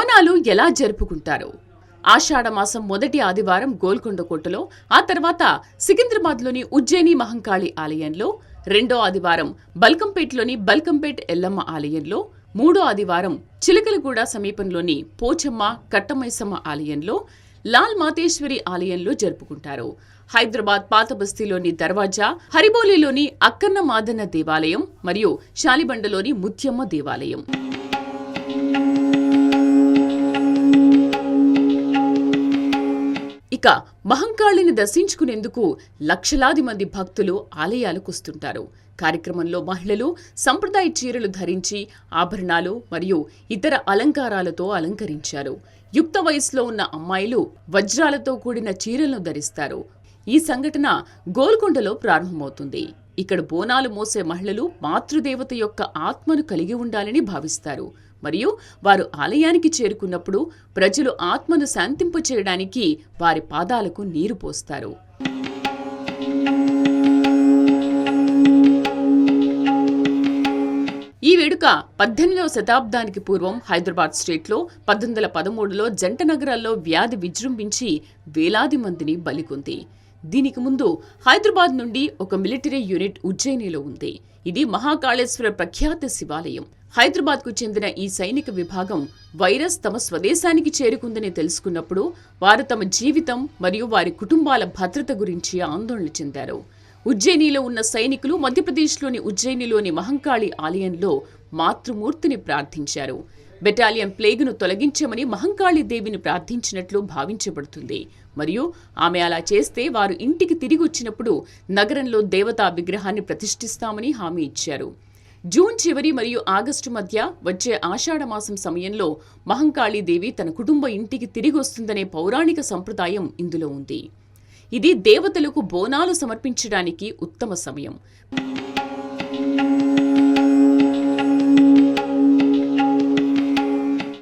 బోనాలు ఎలా జరుపుకుంటారు? ఆషాఢమాసం మొదటి ఆదివారం గోల్కొండ కోటలో, ఆ తర్వాత సికింద్రాబాద్లోని ఉజ్జయిని మహంకాళి ఆలయంలో, రెండో ఆదివారం బల్కంపేట్లోని బల్కంపేట్ ఎల్లమ్మ ఆలయంలో, మూడో ఆదివారం చిలకలగూడ సమీపంలోని పోచమ్మ కట్టమైసమ్మ ఆలయంలో, లాల్ మాతేశ్వరి ఆలయంలో జరుపుకుంటారు. హైదరాబాద్ పాత బస్తీలోని దర్వాజా, హరిబోలిలోని అక్కన్న మాదన్న దేవాలయం మరియు శాలిబండలోని ముత్యమ్మ దేవాలయం. ఇక మహంకాళిని దర్శించుకునేందుకు లక్షలాది మంది భక్తులు ఆలయాలకు వస్తుంటారు. కార్యక్రమంలో మహిళలు సంప్రదాయ చీరలు ధరించి ఆభరణాలు మరియు ఇతర అలంకారాలతో అలంకరించారు. యుక్త వయసులో ఉన్న అమ్మాయిలు వజ్రాలతో కూడిన చీరలను ధరిస్తారు. ఈ సంఘటన గోల్కొండలో ప్రారంభమవుతుంది. ఇక్కడ బోనాలు మోసే మహిళలు మాతృదేవత యొక్క ఆత్మను కలిగి ఉండాలని భావిస్తారు మరియు వారు ఆలయానికి చేరుకున్నప్పుడు ప్రజలు ఆత్మను శాంతింపచేయడానికి వారి పాదాలకు నీరు పోస్తారు. ఈ వేడుక 18వ శతాబ్దానికి పూర్వం హైదరాబాద్ స్టేట్లో 1813లో జంట నగరాల్లో వ్యాధి విజృంభించి వేలాది మందిని బలికొంది. దీనికి ముందు హైదరాబాద్ నుండి ఒక మిలిటరీ యూనిట్ ఉజ్జయినిలో ఉంది. ఇది మహాకాళేశ్వర ప్రఖ్యాత శివాలయం. హైదరాబాద్కు చెందిన ఈ సైనిక విభాగం వైరస్ తమ స్వదేశానికి చేరుకుందని తెలుసుకున్నప్పుడు వారు తమ జీవితం మరియు వారి కుటుంబాల భద్రత గురించి ఆందోళన చెందారు. ఉజ్జయినిలో ఉన్న సైనికులు మధ్యప్రదేశ్లోని ఉజ్జయినిలోని మహంకాళి ఆలయంలో మాతృమూర్తిని ప్రార్థించారు. బెటాలియన్ ప్లేగును తొలగించమని మహంకాళి దేవిని ప్రార్థించినట్లు భావించబడుతుంది మరియు ఆమె అలా చేస్తే వారు ఇంటికి తిరిగి వచ్చినప్పుడు నగరంలో దేవతా విగ్రహాన్ని ప్రతిష్ఠిస్తామని హామీ ఇచ్చారు. జూన్ చివరి మరియు ఆగస్టు మధ్య వచ్చే ఆషాఢమాసం సమయంలో మహంకాళి దేవి తన కుటుంబ ఇంటికి తిరిగి వస్తుందనే పౌరాణిక సంప్రదాయం ఇందులో ఉంది. ఇది దేవతలకు బోనాలు సమర్పించడానికి ఉత్తమ సమయం.